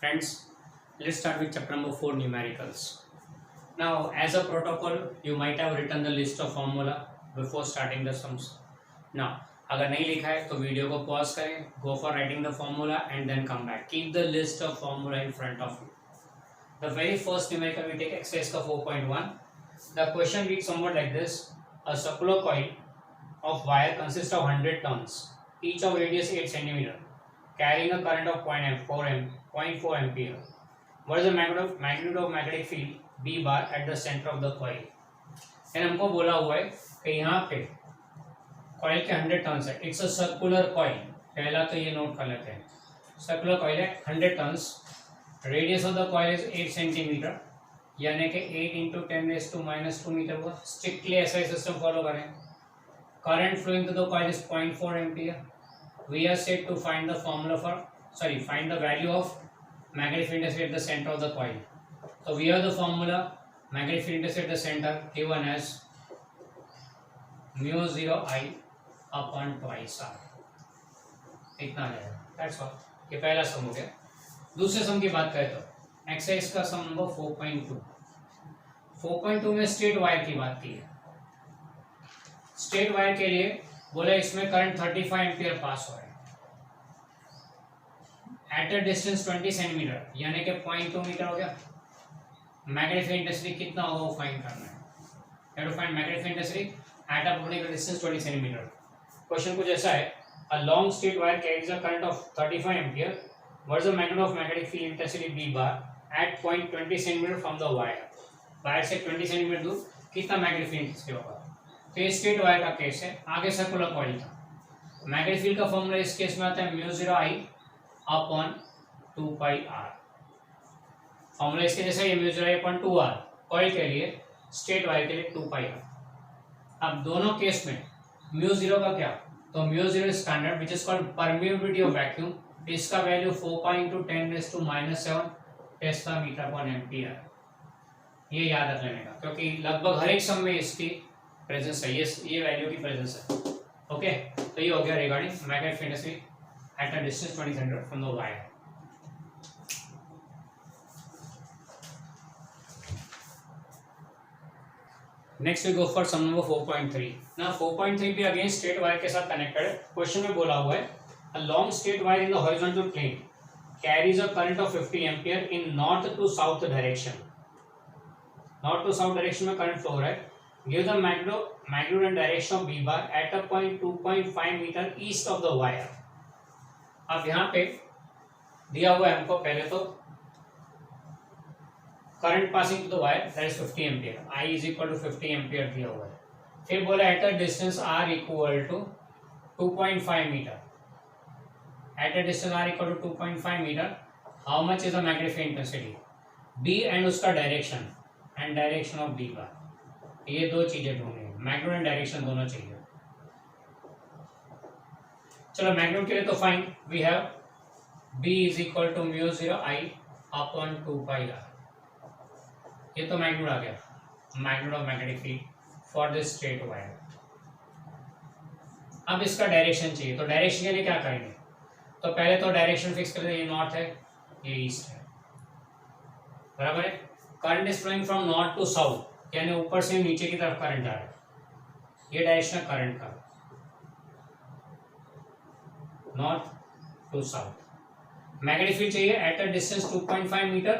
Friends, let's start with chapter number 4, numericals. Now, as a protocol, you might have written the list of formula before starting the sums. Now, अगर नहीं लिखा है तो video को pause करें, go for writing the formula and then come back. Keep the list of formula in front of you. The very first numerical we take exercise का 4.1. The question reads somewhat like this: a circular coil of wire consists of 100 turns, each of radius 8 cm, carrying a current of 0.4 ampere. What is the magnitude of magnetic field B bar at the center of the coil? यानी हमको बोला हुआ है कि यहाँ पे coil के 100 turns है. It's a circular coil. पहला तो ये नोट कर लेते हैं. सर्कुलर कॉइल है 100 turns. Radius of the coil is 8 centimetre, यानी कि 8 इंटू 10⁻⁻² मीटर हुआ. स्ट्रिक्टली ऐसा सिस्टम फॉलो करें. Current flowing to the coil is 0.4 ampere. We are said to find the formula for find the value of magnetic field intensity at the center of the coil. So we have the formula magnetic field intensity at the center given as μ0I upon twice R. इतना आ जाएगा. That's all. ये पहला सम हो गया. दूसरे सम की बात करें तो एक्सरसाइज का सम नंबर 4.2. 4.2 में स्ट्रेट वायर की बात की है. स्ट्रेट वायर के लिए बोला इसमें करंट 35 एम्पियर पास हो रहा है एट अ डिस्टेंस 20 सेंटीमीटर, यानी कि 0.2 मीटर हो गया. मैग्नेटिक फील्ड इंटेंसिटी कितना होगा वो फाइंड करना है. You have to find magnetic field intensity at a particular distance 20 centimetre. Question कुछ ऐसा है: a long straight wire carries a current of 35 ampere. What is the magnet of magnetic field intensity B bar at point 20 centimetre from the wire. Wire से 20 centimetre दूर कितना magnetic field intensity होगा. तो ये straight wire का case है. आगे circular coil था. मैग्नेटिक फील्ड का फॉर्मूला इस केस में आता है μ0I अपॉन 2πr. फॉर्मूला इसके जैसे ये μ0I अपॉन 2r. कॉइल के लिए, स्ट्रेट वायर के लिए 2πr. अब दोनों केस में μ0 का क्या, तो μ0 standard which is called permeability of vacuum. इसका value 4π × 10⁻⁷ tesla metre upon ampere. ये याद रख लेने का, क्योंकि लगभग हर एक सम में इसकी प्रेजेंस है. ये वैल्यू की प्रेजेंस है. ओके, तो ये हो गया regarding magnetic field intensity at a distance 20 cm from the wire. Next we go for sum number 4.3. Now 4.3 भी again straight wire के साथ connected है. Question में बोला हुआ है a long straight wire in the horizontal plane carries a current of 50 ampere in north to south direction. North to south direction में current flow हो रहा है. Give the magnitude and direction of B bar at a point 2.5 meter east of the wire. अब यहाँ पे दिया हुआ है हमको पहले तो current passing to the wire that is 50 ampere. I is equal to 50 ampere दिया हुआ है. फिर बोला at a distance R equal to 2.5 metre. At a distance R equal to 2.5 metre how much is the magnetic field intensity B and उसका direction and direction of B का. ये दो चीजें ढूंढनी है. मैग्नेट एंड डायरेक्शन दोनों चाहिए. चलो मैग्नेट के लिए तो fine we have B is equal to μ0I upon 2πr. ये तो मैग्नेट आ गया, magnet of magnetic field for this straight wire. अब इसका डायरेक्शन चाहिए, तो डायरेक्शन के लिए क्या करेंगे, तो पहले तो डायरेक्शन फिक्स कर दें. ये नॉर्थ है, ये ईस्ट है, बराबर है. Current is flowing from north to south, यानी ऊपर से नीचे की तरफ करंट आ रहा है. ये डायरेक्शन है करंट का, north to south. Magnetic field चाहिए at a distance 2.5 metre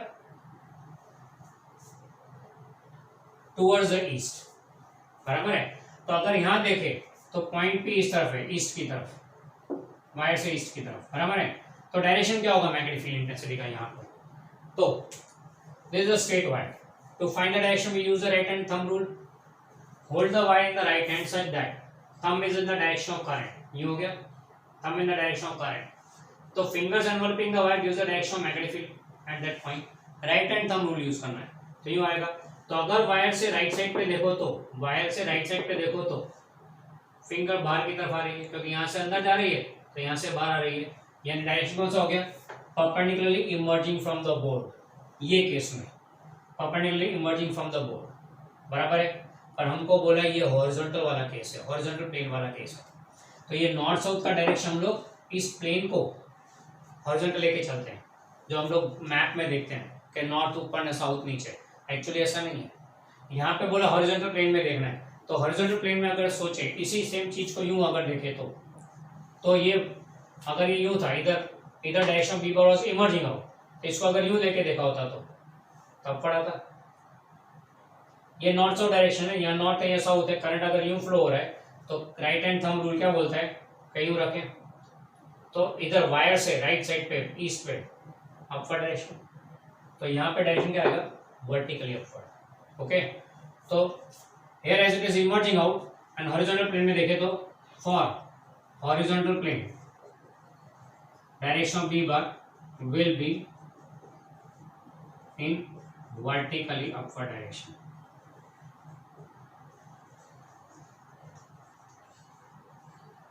towards the east, बराबर है. तो अगर यहां देखें तो पॉइंट P इस तरफ है, ईस्ट की तरफ, वायर से ईस्ट की तरफ, बराबर है. तो डायरेक्शन क्या होगा मैग्नेटिक फील्ड इंटेंसिटी का यहाँ पर. तो this is a straight wire. To find the direction we use the right hand thumb rule. Hold the wire in the right hand such that thumb is in the direction of current. ये हो गया thumb in the direction of current. तो fingers enveloping the wire gives the direction of magnetic field at that point. right hand thumb rule use करना है, तो यूं आएगा. तो अगर वायर से राइट साइड पे देखो तो, वायर से राइट साइड पे देखो तो फिंगर बाहर की तरफ आ रही है, क्योंकि यहाँ से अंदर जा रही है तो यहाँ से बाहर आ रही है. यानी डायरेक्शन कौन सा हो गया, perpendicularly emerging from the board. ये केस में perpendicularly emerging from the board, बराबर है. और हमको बोला ये हॉरिजॉन्टल वाला केस है, हॉरिजॉन्टल प्लेन वाला केस है. तो ये नॉर्थ साउथ का डायरेक्शन हम लोग इस प्लेन को हॉरिजॉन्टल लेके चलते हैं. जो हम लोग मैप में देखते हैं कि नॉर्थ ऊपर ने साउथ नीचे, एक्चुअली ऐसा नहीं है। यहाँ पे बोला हॉरिजॉन्टल प्लेन में देखना है, तो हॉरिजॉन्टल प्लेन में अगर सोचे इसी सेम चीज को यूं अगर देखे तो ये अगर ये यूं था, इधर इधर direction of B was emerging out, तो इसको अगर यूं लेके देखा होता तो तब पड़ा था। ये नॉर्थ साउथ डायरेक्शन है, यहाँ नॉर्थ है या साउथ है, करंट अगर यूं फ्लो हो रहा है तो राइट हैंड थंब रूल क्या बोलता है कि यूं रखें, तो इधर वायर से राइट साइड पे ईस्ट पे अपवर्ड डायरेक्शन, तो यहाँ पे डायरेक्शन क्या आएगा, वर्टिकली अपवर्ड। ओके, तो here as it is emerging out and horizontal plane में देखें तो for horizontal plane direction of B bar will be in vertically upward direction.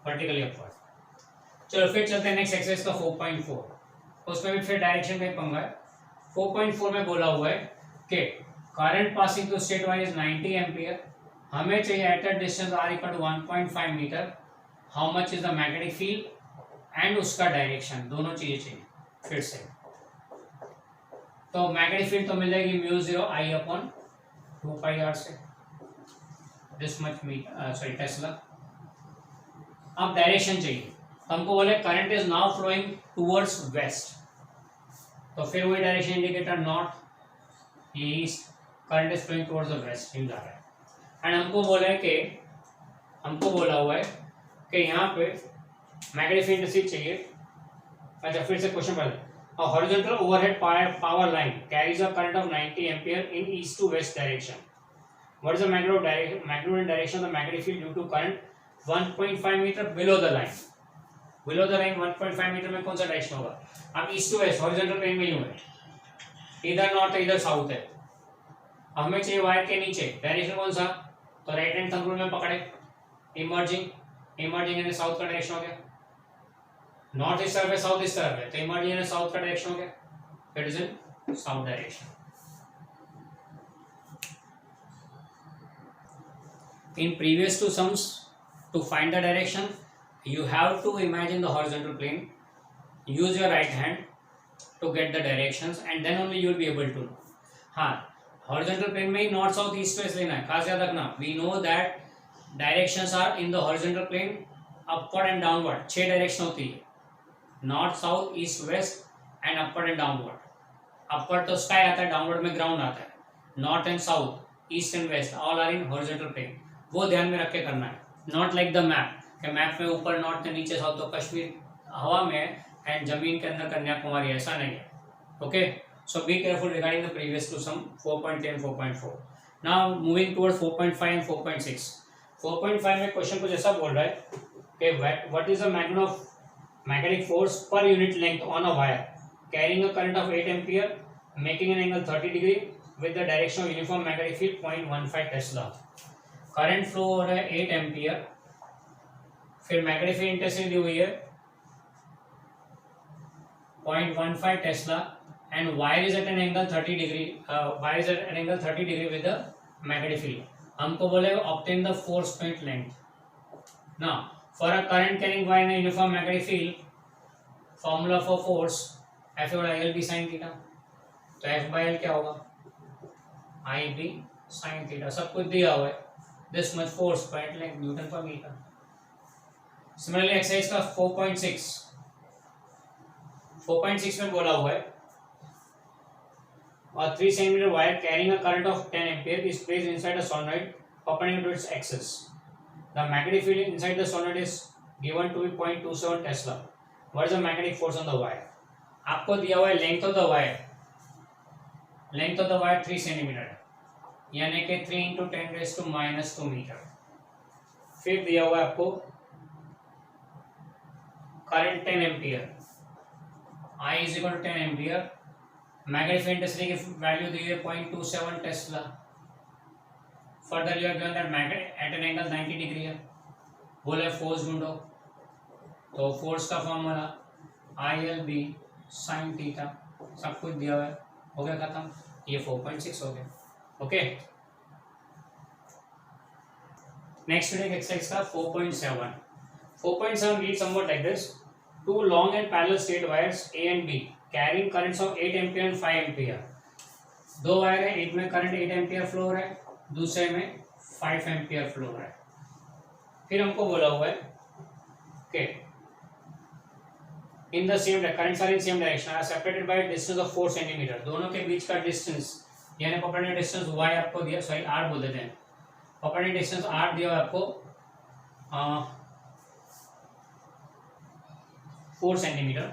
Vertically upward. चलो फिर चलते हैं नेक्स्ट एक्सरसाइज का 4.4, उसमें भी फिर डायरेक्शन का ही पंगा है। 4.4 में बोला हुआ है कि current passing to straight wire 90 ampere, हमें चाहिए at a distance r equal to 1.5 metre, how much is the magnetic field and उसका डायरेक्शन, दोनों चीजें चाहिए। फिर से तो मैग्नेटिक फील्ड तो मिल जाएगी म्यू 0 I अपॉन 2πr से, this much metre sorry tesla. अब डायरेक्शन चाहिए, हमको बोले current is now flowing towards west, तो फिर वही direction indicator north east, current is flowing towards the west हिल जा रहा है। एंड हमको बोला हुआ है कि यहाँ पे मैग्नेटिक फील्ड इंटेंसिटी चाहिए। अच्छा फिर से क्वेश्चन पढ़ते हैं। A horizontal overhead power line carries a current of 90 ampere in east to west direction. What is the magnitude and direction of the magnetic field due to current 1.5 meter below the line? Below the line 1.5 meter में कौन सा direction होगा? अब east to west horizontal plane में यूं है, इधर north है इधर साउथ है, हमें चाहिए वायर के नीचे डायरेक्शन कौन सा, तो राइट हैंड थंब रूल में पकड़े, इमर्जिंग यानी साउथ का डायरेक्शन हो गया, नॉर्थ इस तरफ है साउथ इस तरफ है, तो इमर्जिंग यानी साउथ का डायरेक्शन हो गया, it is in south direction. In previous two sums, to find the direction, you have to imagine the horizontal plane, use your right hand to get the directions, and then only you will be able to know. हाँ, horizontal plane में ही north south east west लेना है, खास याद रखना। We know that directions are in the horizontal plane upward and downward, 6 direction होती है, north south east west and upward and downward. Upward तो स्काई आता है, डाउनवर्ड में ग्राउंड आता है, north and south east and west all are in horizontal plane, वो ध्यान में रख के करना है। नॉट लाइक द मैप, कि मैप में ऊपर नॉर्थ है नीचे साउथ, तो कश्मीर हवा में एंड जमीन के अंदर कन्याकुमारी, ऐसा नहीं है। Okay, so be careful regarding the previous two sum 4.10 4.4। Now moving towards 4.5 and 4.6। 4.5 में क्वेश्चन कुछ ऐसा बोल रहा है कि what is the magnetic force per unit length on a wire carrying a current of 8 ampere making an angle 30 degree with the direction of uniform magnetic field 0.15 Tesla. Current flow हो रहा है 8 ampere, फिर magnetic field intensity दी हुई है 0.15 tesla and wire is at an angle 30 degree, wire is at an angle 30 degree with the magnetic field. हमको बोलेगा obtain the force point length. Now for a current carrying wire in a uniform magnetic field, formula for force F equal to ILB sin theta, तो F by L क्या होगा, IB sin theta, सब कुछ दिया हुआ है, this much force point length Newton पर metre. Similarly exercise का 4.6 में बोला हुआ है और 3 cm wire carrying a current of 10 ampere is placed inside a solenoid perpendicular to its axis. The magnetic field inside the solenoid is given to be 0.27 Tesla. What is the magnetic force on the wire? आपको दिया हुआ है length of the wire, length of the wire 3 centimetre है, यानी कि 3 × 10⁻² metre. फिर दिया हुआ है आपको current 10 ampere, I is equal to 10 ampere, magnetic field intensity की वैल्यू दी है 0.27 tesla. Further you are given that magnet at an angle 90 degree है, बोले फोर्स ढूंढो, तो फोर्स का फॉर्मूला ILB sin थीटा, सब कुछ दिया हुआ है, हो गया खत्म, ये 4.6 हो गया। ओके, नेक्स्ट एक्सरसाइज का 4.7 read somewhat like this. Two long and parallel straight wires A and B carrying currents of 8 ampere and 5 ampere. दो वायर है, एक में करंट 8 एम्पियर फ्लो हो रहा है, दूसरे में 5 एम्पियर फ्लो हो रहा है। फिर हमको बोला हुआ है कि in the same currents are in same direction are separated by distance of 4 centimetre. दोनों के बीच का डिस्टेंस यानी परपेंडिकुलर डिस्टेंस y आपको दिया, सॉरी r बोल देते हैं, परपेंडिकुलर डिस्टेंस r दिया हुआ आपको 4 सेंटीमीटर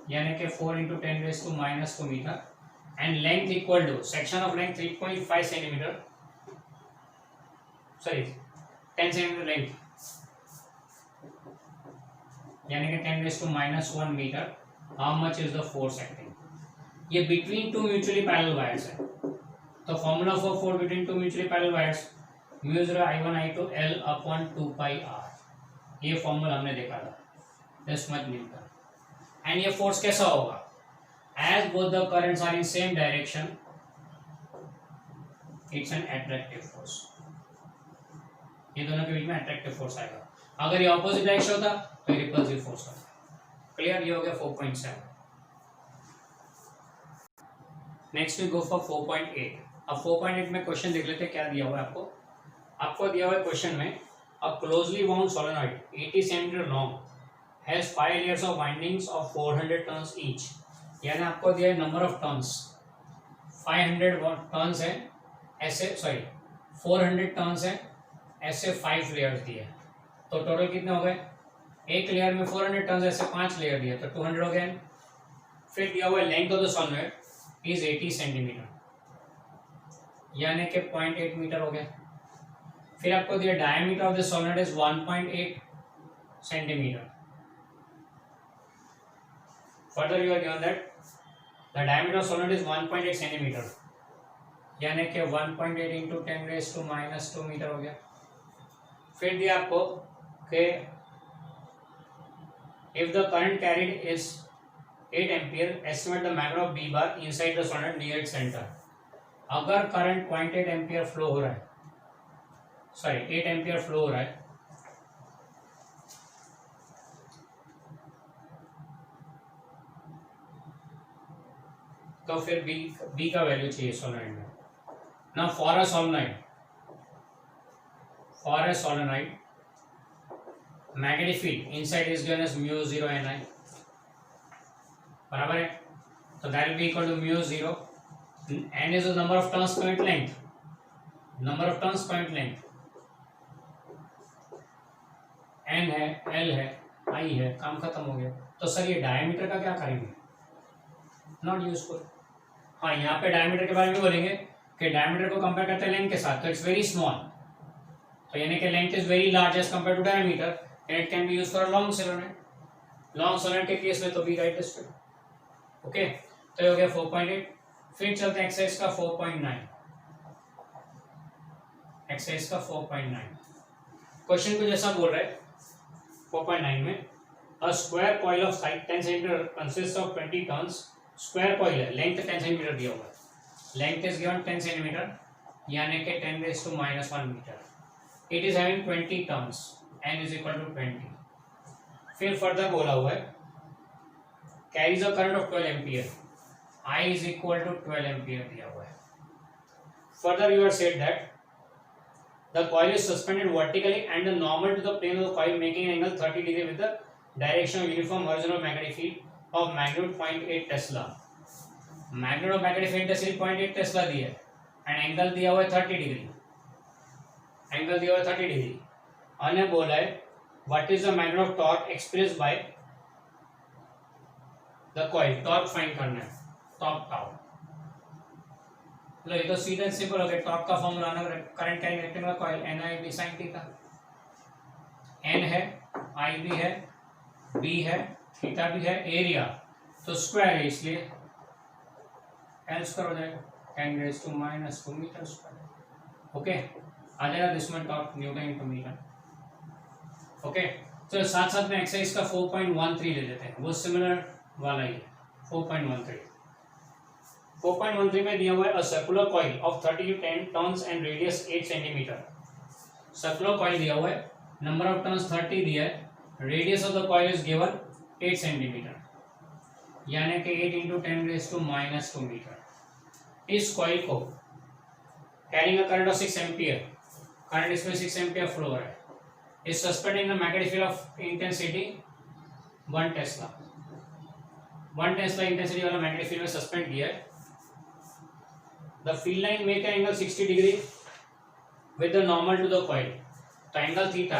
यानी कि 4 into 10⁻⁻² metre and length equal to section of length 3.5 centimetre, sorry 10 centimetre length यानी कि 10⁻⁻1 metre. How much is the force acting? ये between two mutually parallel wires है, तो formula for force between two mutually parallel wires μ0 I1 I2 L upon 2πr। ये formula हमने देखा था, this much newton. And ये फोर्स कैसा होगा? As both the currents are in same direction it's an attractive force. ये दोनों के बीच में अट्रैक्टिव फोर्स आएगा। अगर ये ऑपोजिट डायरेक्शन होता तो रिपल्सिव फोर्स होता। क्लियर? ये हो गया 4.7। Next we go for 4.8। अब 4.8 में क्वेश्चन देख लेते हैं क्या दिया हुआ है आपको। आपको दिया हुआ है क्वेश्चन में a closely wound solenoid 80 centimetre long has 5 layers of windings of 400 turns each. यानी आपको दिया है नंबर ऑफ टर्न्स 500 टर्न्स है ऐसे, सॉरी 400 टर्न्स है ऐसे 5 लेयर्स दिए, तो टोटल कितने हो गए? एक लेयर में 400 टर्न्स ऐसे 5 लेयर दिए तो 200 हो गए। फिर दिया हुआ है length of the solenoid is 80 centimetre यानी कि 0.8 मीटर हो गया। फिर आपको दिया diameter of the solenoid is 1.8 centimetre. Further you are given that the diameter of solenoid is 1.8 centimetre यानी कि 1.8 इंटू 10⁻⁻² मीटर हो गया। फिर दिया आपको कि if the current carried is 8 ampere estimate the magnet of B bar inside the solenoid near its centre. अगर current 0.8 ampere flow हो रहा है, सॉरी 8 एम्पियर फ्लो हो रहा है, तो फिर B का वैल्यू चाहिए सोलेनॉइड में। ना for a solenoid magnetic field inside is given as μ0 Ni, बराबर है। तो that will be equal to μ0 n is the number of turns point length, number of turns point length, n है, l है, i है, काम खत्म हो गया। तो सर ये डायमीटर का क्या करेंगे? Not useful. हाँ, यहाँ पे डायमीटर के बारे में बोलेंगे कि डायमीटर को कंपेयर करते हैं लेंथ के साथ, तो इट्स वेरी स्मॉल, तो यानी कि length is very large as compare to diameter and it can be used for long solenoid. Long solenoid के केस में तो बी राइट इज ओके। तो ये हो गया 4.8। फिर चलते हैं एक्सरसाइज का 4.9। एक्सरसाइज का 4.9 क्वेश्चन को जैसा बोल रहा है 4.9 में a square coil of side 10 centimetre consist of 20 turns. Square coil है, लेंथ 10 सेंटीमीटर दिया हुआ है, लेंथ इज गिवन 10 सेंटीमीटर यानी कि 10⁻⁻1 metre. It is having 20 turns, n is equal to 20। फिर फर्दर बोला हुआ है carries a current of 12 ampere, I is equal to 12 ampere दिया हुआ है। Further you are said that the coil is suspended vertically and the normal to the plane of the coil making an angle 30 degree with the direction of uniform horizontal magnetic field of magnitude 0.8 Tesla। magnitude of magnetic field Tesla 0.8 Tesla दिया है and angle दिया हुआ है 30 degree, angle दिया हुआ है 30 degree. हमने बोला है what is the magnitude of torque expressed by the coil, torque find करना है, torque tau। लो ये तो सीधा सिंपल हो गया। टॉर्क का फॉर्मूला आना, current carrying rectangular coil NI B sin theta, N है, I भी है, B है, थीटा भी है, एरिया तो स्क्वायर है इसलिए L स्क्वायर हो जाएगा 10⁻⁻² मीटर स्क्वायर। ओके, आ जाएगा this one torque newton into metre. Okay, तो साथ साथ में एक्सरसाइज का 4.13 ले लेते हैं, वो सिमिलर वाला ही है। 4.13 में दिया हुआ है अ circular coil of 30 turns and radius 8 centimetre. Circular coil दिया हुआ है, नंबर ऑफ टर्न्स 30 दिया है, radius of the coil is given 8 centimetre. यानी कि 8 इंटू 10⁻⁻2 मीटर। इस कॉइल को carrying a current of 6 ampere, current इसमें 6 एम्पियर फ्लो हो रहा है, is suspended in the magnetic field of intensity 1 Tesla. 1 Tesla intensity वाला मैग्नेटिक फील्ड में सस्पेंड किया है। The field line make angle 60 degree with the normal to the coil. तो angle theta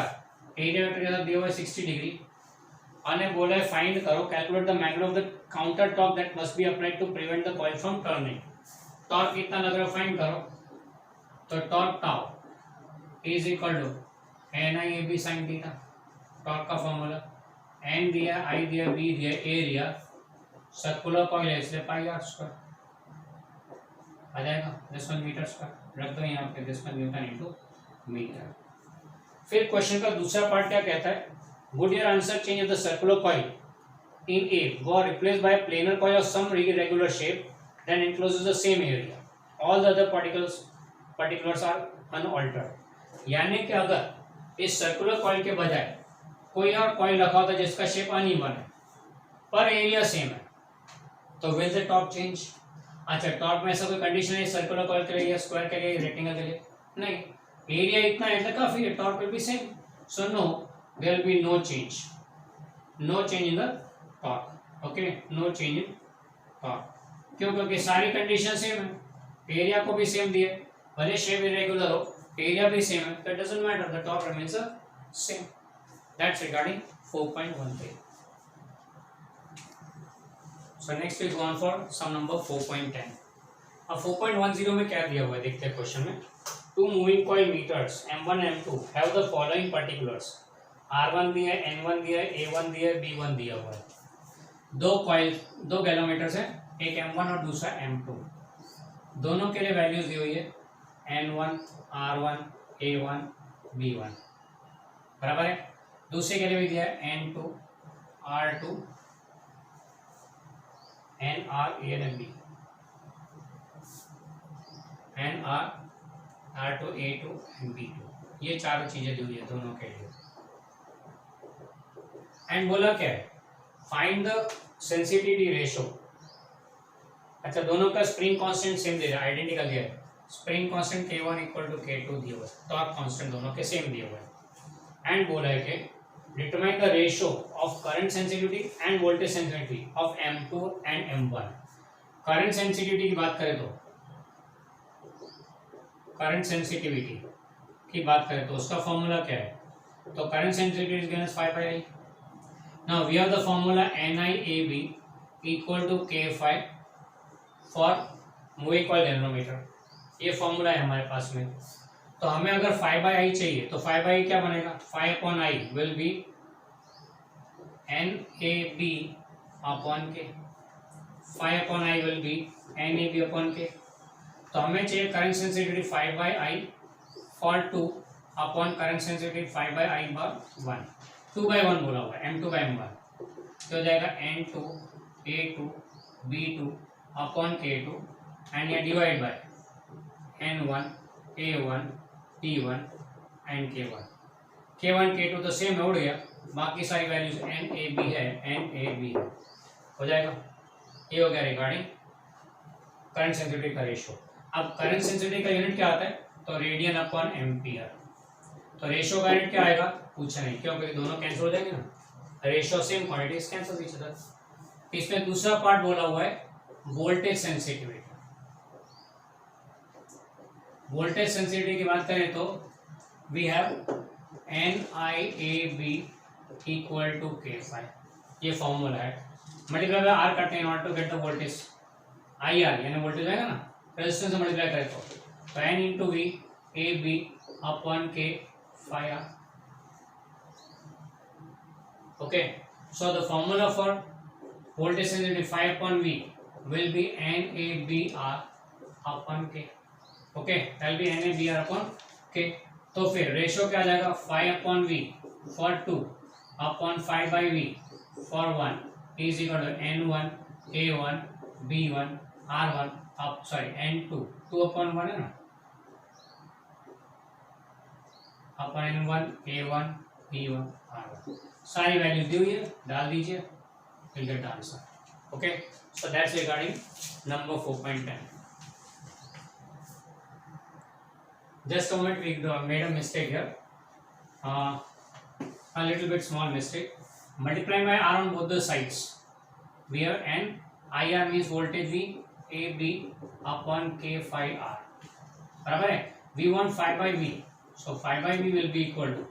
area vector के साथ दिया हुआ है 60 डिग्री। और बोला है फाइंड करो, calculate the magnet of the counter torque that must be applied to prevent the coil from turning. Torque कितना लग रहा है फाइंड करो। तो torque tau is equal to NIAB sin theta, torque का फॉर्मूला। एन दिया, I दिया, B दिया, एरिया, सर्कुलर कॉइल है इसलिए पाई आर स्क्वायर आ जाएगा, दिस वन मीटर स्क्वायर। रख दो यहाँ पे this one newton into metre. फिर क्वेश्चन का दूसरा पार्ट क्या कहता है, would your answer change the circular coil in A was replaced by a planar coil of some irregular shape that encloses the same area. All the other particulars are unaltered. यानी कि अगर इस circular coil के बजाय कोई और coil रखा होता जिसका शेप अनइवन है पर एरिया सेम है, तो विल द टॉर्क चेंज? अच्छा, टॉर्क में ऐसा कोई कंडीशन है सर्कुलर कॉइल के लिए या स्क्वायर के लिए, रेक्टेंगल के लिए? नहीं, एरिया इतना है तो काफी है, torque will be same. So no, there will be no change, no change in the torque. Okay, no change in torque. क्यों? क्योंकि सारी कंडीशन सेम है, एरिया को भी सेम दिए, भले शेप इरेगुलर हो, एरिया भी सेम है, तो it doesn't matter, the torque remains the same. That's regarding 4.13. So next will go on for some number 4.10. अब 4.10 में क्या दिया हुआ है देखते हैं क्वेश्चन में। Two moving coil meters M1 M2 have the following particulars. R1 दिया है, N1 दिया है, A1 दिया है, B1 दिया हुआ है। दो गैलोमीटर्स है, एक M1 और दूसरा M2। दोनों के लिए वैल्यूज दी हुई है N1, R1, A1, B1, बराबर है। दूसरे के लिए भी दिया है N2, R2, NR, A1 B, NR, R2, A2 and B2। ये चारों चीजें दी हुई है दोनों के लिए। एंड बोला क्या है, फाइंड द सेंसिटिविटी रेशो। अच्छा, दोनों का स्प्रिंग कांस्टेंट सेम दे रहा है, आइडेंटिकल दिया है, spring constant K1 equal to K2 दिया हुआ है, टॉर्क कांस्टेंट दोनों के सेम दिया हुआ है। एंड बोला है कि determine the ratio of current sensitivity end voltage sensitivity of M2 and M1। Current sensitivity की बात करें तो, करंट सेंसिटिविटी की बात करें तो उसका फॉर्मूला क्या है, तो current sensitivity is given as 5/I। Now we have the formula NIAB equal to K5 for moving coil galvanometer। ये फॉर्मूला है हमारे पास में। तो हमें अगर 5/I चाहिए तो 5/I क्या बनेगा, 5/I will be NAB upon K, 5/I will be NAB upon K। तो हमें चाहिए current sensitivity 5/I for 2 upon current sensitivity 5/I by 1, 2/1 बोला हुआ है, M2/M1। तो हो जाएगा N2 A2 B2 upon K2 and ये divide by N1 A1 P1 and K1 K2 तो सेम है, उड़ गया, बाकी सारी वैल्यूज NAB है, NAB है, हो जाएगा। ये हो गया रिगार्डिंग करंट सेंसिटिविटी का रेशो। अब करंट सेंसिटिविटी का यूनिट क्या आता है, तो रेडियन अपॉन एम्पियर। तो रेशो का यूनिट क्या आएगा, पूछा नहीं, क्यों? क्योंकि दोनों कैंसिल हो जाएंगे ना, ratio same quantities cancel each other. इसमें दूसरा पार्ट बोला हुआ है वोल्टेज सेंसिटिविटी। वोल्टेज सेंसिटिविटी की बात करें तो we have NIAB equal to K5, ये फॉर्मूला है, मल्टीप्लाई बाय R करते हैं in order to get the voltage IR, यानी वोल्टेज आएगा ना, रेजिस्टेंस से मल्टीप्लाई करें तो N into V AB upon K 5R। Okay, so the formula for voltage sensitivity 5 upon V will be NABR upon K। Okay, that will be NABR upon K। तो फिर ratio क्या आ जाएगा, 5 upon V for 2 upon 5/V for 1 is equal to N1 A1 B1 R1 up sorry N2 2 upon 1 है ना, अपन N1 A1 B1 R1 सारी value दी हुई है, डाल दीजिए, will get answer. Okay, so that's regarding number 4.10. Just a moment, we made a mistake here, a little bit small mistake. Multiply by R on both the sides, where n IR means voltage V, AB upon K phi R. बराबर है, V want phi by V, so phi by V will be equal to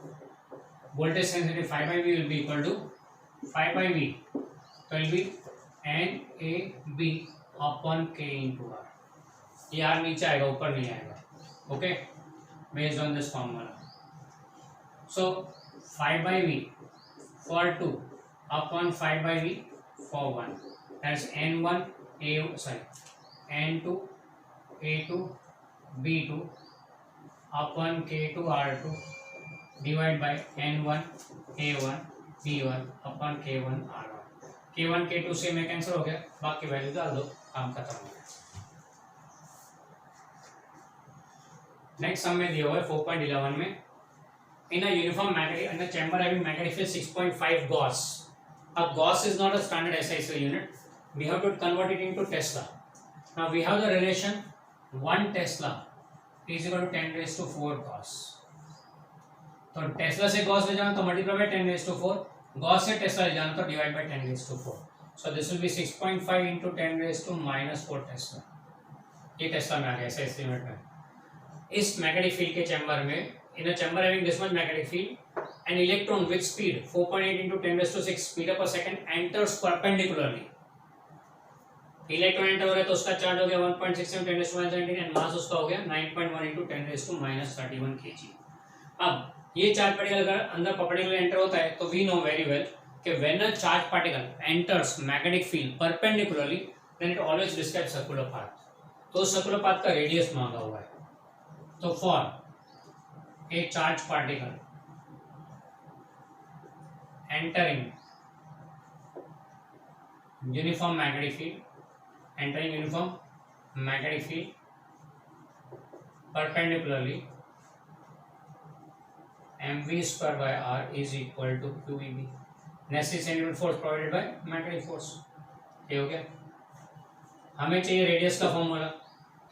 voltage sensitive, phi by V will be equal to phi by V, so will be n A B upon K into R. ये R नीचे आएगा, ऊपर नहीं आएगा. Okay, based on this formula. So phi by V for 2 upon phi by V for 1. That's N1 N2 A2 B2 upon K2 R2 divided by N1 A1 B1 upon K1 R1. K1 K2 से में cancel हो गया, बाकी value डाल दो, काम खत्म हो गया. नेक्स्ट सम में दिया हुआ है 4.11 में, in a uniform magnetic in a chamber having magnetic field 6.5 Gauss. A Gauss is not a standard SI unit. We have to convert it into Tesla. Now we have the relation 1 Tesla is equal to 10 raised to 4 Gauss. तो Tesla से Gauss ले जाना तो multiply by 10 raised to 4, Gauss से Tesla ले जाना तो divide by 10 raised to 4. So this will be 6.5 into 10 raised to minus 4 Tesla. ये टेस्ला में आ गया ऐसे इस यूनिट में. इस मैग्नेटिक फील्ड के चैम्बर में, in a chamber having this much magnetic field, an electron with speed 4.8 into 10 raised to 6 meter per second enters perpendicularly. Electron enter हो रहा है तो उसका चार्ज हो गया 1.67 10 raised to minus 19 and mass उसका हो गया 9.1 into 10 raised to minus 31 kg. अब ये चार्ज पार्टिकल अगर अंदर परपेंडिकुलर एंटर होता है तो वी नो वेरी वेल कि when a charge particle enters magnetic field perpendicularly then it always describe circular path. तो सर्कुलर पाथ का रेडियस मांगा हुआ है. तो for a charged particle entering uniform magnetic field perpendicularly, mv square by r is equal to qeb. Necessary centrifugal force provided by magnetic force. ये हो गया. हमें चाहिए रेडियस का फॉर्मूला,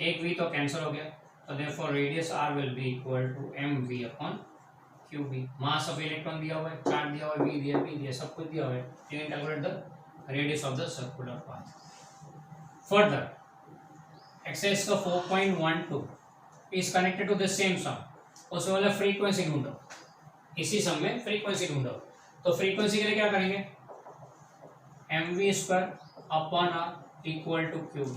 एक v तो कैंसिल हो गया, so therefore radius r will be equal to mv upon qb. mass of electron दिया हुआ है, चार्ज दिया हुआ है, v दिया, p दिया, सब कुछ दिया हुआ है. you can calculate the radius of the circular path. further exercise का 4.12 is connected to the same sum. उसमें वाला फ्रीक्वेंसी ढूंढो, इसी सम में फ्रीक्वेंसी ढूंढो. तो फ्रीक्वेंसी के लिए क्या करेंगे, mv square upon r equal to qb.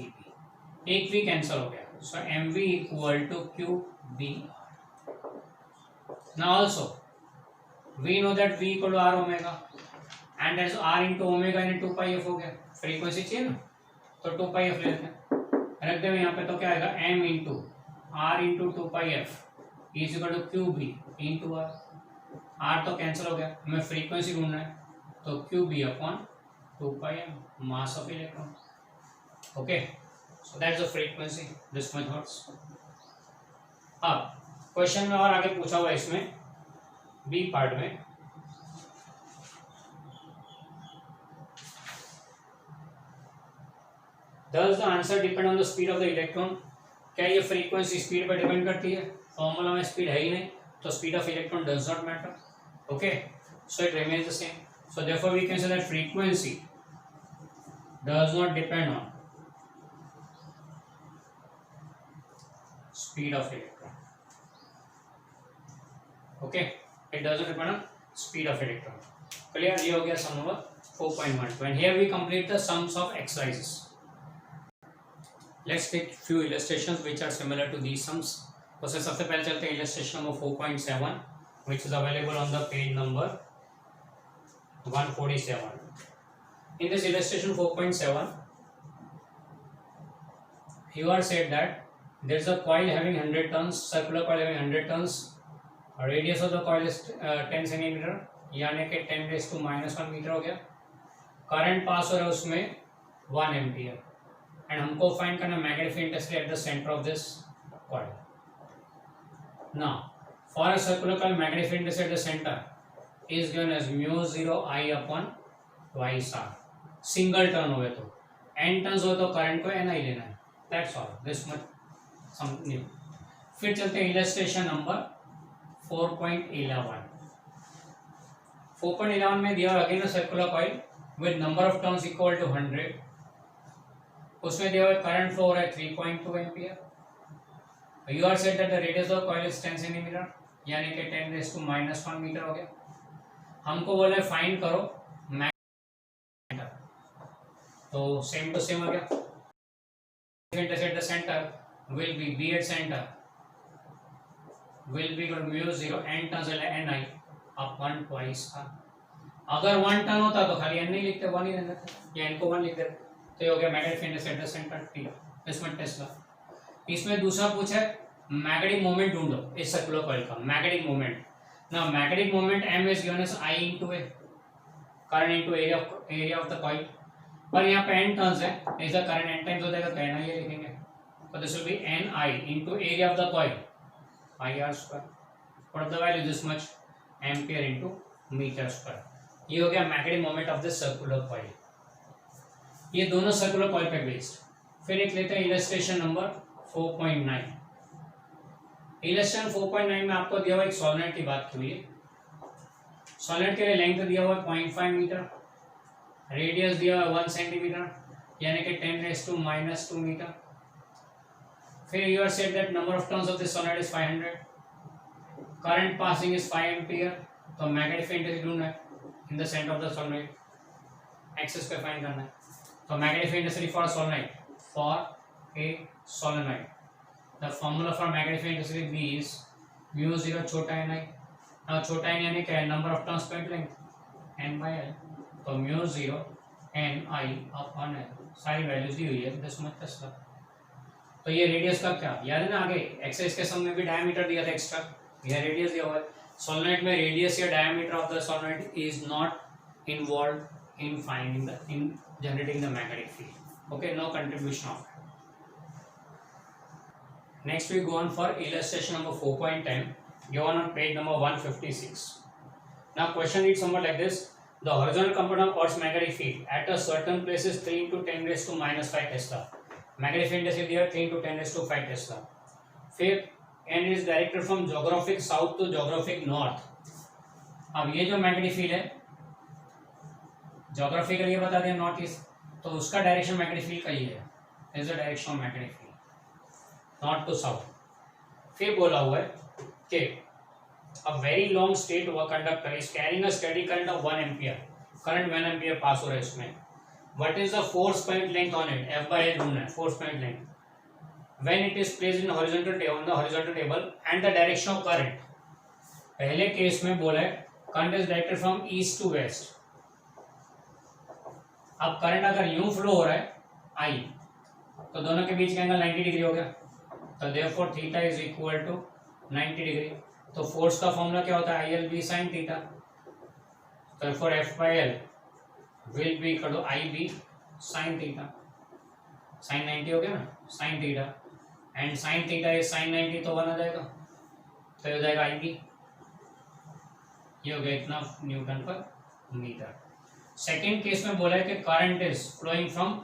एक v कैंसिल हो गया, so mv equal to qbr. Now also we know that v equal to r omega and that is r into omega यानी 2 pi f हो गया. Frequency चाहिए ना, तो 2 pi f लेते हैं, रख देंगे यहाँ पे. तो क्या आएगा, m into r into 2 pi f is equal to qb into r. r तो कैंसिल हो गया, हमें फ्रीक्वेंसी ढूंढना है, तो qb upon 2 pi m mass of electron. Okay, so that's the frequency, this much hertz. अब क्वेश्चन में और आगे पूछा हुआ है इसमें बी पार्ट में, does the answer depend on the speed of the electron. क्या ये फ्रीक्वेंसी स्पीड पर डिपेंड करती है? फॉर्मूला में स्पीड है ही नहीं, तो speed of electron does not matter. Okay, so it remains the same. So therefore we can say that frequency does not depend on speed of electron. Okay, it doesn't depend on speed of electron. Clear? ये हो गया sum number 4.12. And here we complete the sums of exercises. Let's take few illustrations which are similar to these sums. उससे सबसे पहले चलते हैं illustration number 4.7 which is available on the page number 147. In this illustration 4.7, you are said that there is a coil having 100 turns, circular coil having 100 turns, radius of the coil is 10 centimeter, यानी कि 10 raised to minus 1 metre हो गया. Current pass हो रहा है उसमें 1 ampere and हमको find करना magnetic field intensity at the centre of this coil. Now for a circular coil magnetic field intensity at the centre is given as mu 0 I upon twice r. Single turn हो गया तो n turns हो तो current को ni लेना है, that's all, this much some new. फिर चलते हैं इलस्ट्रेशन नंबर 4.11। 4.11 में दिया हुआ again circular coil with number of turns equal to 100। उसमें दिया हुआ करंट फ्लो हो रहा है 3.2 ampere. You are said that the radius of coil is 10 centimetre, यानी कि 10⁻⁻⁻1 मीटर हो गया। हमको बोला है फाइंड करो मैग्नेटिक, तो सेम टू सेम हो गया। Intercept the center will be B at center will be equal to mu 0 n turns ni upon twice r। अगर 1 टर्न होता तो खाली n नहीं लिखते, 1 ही रहता, या n को 1 लिख देते, तो ये हो गया magnetic intercept the centre T, इसमें टेस्ला। इसमें दूसरा पूछा है मैग्नेटिक मोमेंट ढूंढो इस सर्कुलर कॉइल का, मैग्नेटिक मोमेंट। ना magnetic moment m is given as I into a current into area of the coil, पर यहाँ पे n टर्न्स है, ऐसा करंट n टाइम्स हो जाएगा तो n i लिखेंगे, तो this will be n i into area of the coil I r square, और the value this much ampere into metre square. ये हो गया magnetic moment of the circular coil. ये दोनों सर्कुलर कॉइल पे based. फिर एक लेते हैं इलस्ट्रेशन नंबर 4.9। इलस्ट्रेशन 4.9 में आपको दिया हुआ एक सोलेनोइड की बात की हुई है। सोलेनोइड के लिए लेंथ दिया हुआ है 0.5 मीटर, रेडियस दिया हुआ है 1 सेंटीमीटर, यानी कि 10⁻⁻2 मीटर। फिर you are said that number of turns of this solenoid is 500, current passing is 5 ampere, तो मैग्नेटिक फील्ड इंटेंसिटी ढूंढना है in the centre of the solenoid, axis पे फाइंड करना है। तो magnetic field intensity for solenoid, for a solenoid the formula for magnetic field intensity B is mu 0 छोटा n i। Now छोटा n यानी क्या है, नंबर ऑफ टर्न्स पर लेंथ n by l, तो mu 0 n i upon l, सारी values दी हुई है, दिस मच टेस्ला। तो ये रेडियस का क्या याद है ना, आगे एक्सिस के सम में भी डायमीटर दिया था एक्स्ट्रा, यह रेडियस दिया हुआ है। सोलेनोइड में रेडियस या diameter of the solenoid is not involve in finding the in generating the magnetic field, okay, no contribution of it. Next we go on for illustration number 4.10 given on page number 156. Now question reads somewhat like this: the horizontal component of Earth's magnetic field at a certain place is 3 into 10⁻⁻5 Tesla. Magnetic field is here 3 into 10⁻5 Tesla. फिर and is directed from geographic south to geographic north. अब ये जो magnetic field है geographically बता दें north east, तो उसका direction magnetic field का ही है, is the direction of magnetic field north to south. फिर बोला हुआ है कि a very long straight conductor is carrying a steady current of 1 ampere, current 1 ampere pass हो रहा है इसमें। What is the force point length on it, F by L ढूंढना है, force point length when it is placed in horizontal table, on the horizontal table and the direction of current. पहले case में बोला है current is directed from east to west. अब current अगर यूं flow हो रहा है आई, तो दोनों के बीच का एंगल 90 डिग्री हो गया, तो therefore theta is equal to 90 degree. तो फोर्स का फॉर्मूला क्या होता है, I L B sine theta, therefore F by L will be equal to I B sine theta, sine 90 हो गया ना, sine theta and sine theta is sine 90, तो 1 आ जाएगा, तो हो जाएगा आई बी, ये हो गया इतना न्यूटन पर मीटर। सेकेंड केस में बोला है कि current is flowing from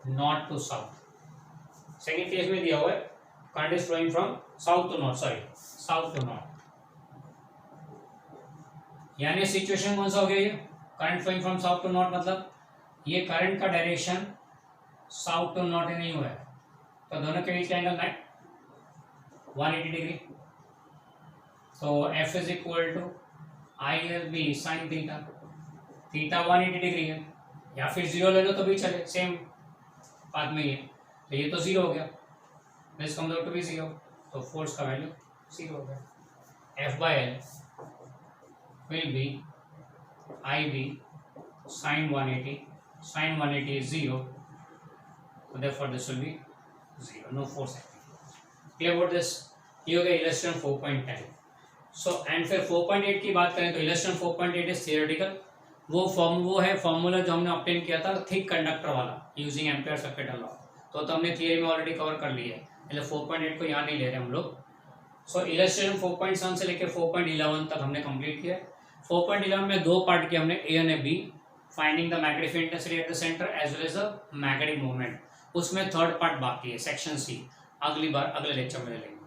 north to south. Second case में दिया हुआ है current is flowing from south to north, sorry south to north, यानी सिचुएशन कौन सा हो गया, ये current flowing from south to north, मतलब ये करंट का डायरेक्शन साउथ टू नॉर्थ नहीं हुआ है, तो दोनों के बीच का एंगल 180 डिग्री, तो F is equal to I L B sine theta, theta 180 degree है, या फिर 0 ले लो तो भी चले, सेम बात में ही है, तो ये तो 0 हो गया, this comes out to be 0, तो फोर्स का वैल्यू 0 हो गया। F by L will be I B sine 180, sine 180 is 0, so therefore this will be 0, no force acting. Clear about this? ये हो गया इलस्ट्रेशन 4.10। सो एंड फिर 4.8 की बात करें तो इलस्ट्रेशन 4.8 इज थियोरेटिकल, वो है फॉर्मूला जो हमने ऑब्टेन किया था थिक कंडक्टर वाला यूजिंग एम्पियर सर्किट लॉ, तो हमने थियरी में ऑलरेडी कवर कर लिया है, इसलिए 4.8 को यहाँ नहीं ले रहे हम लोग। सो इलस्ट्रेशन 4.7 से लेकर 4.11 तक हमने कंप्लीट किया। 4.11 में दो पार्ट किए हमने, A and B. Finding the magnetic intensity at the centre as well as the magnetic moment, उसमें थर्ड पार्ट बाकी है, सेक्शन सी, अगली बार अगले लेक्चर में लेंगे।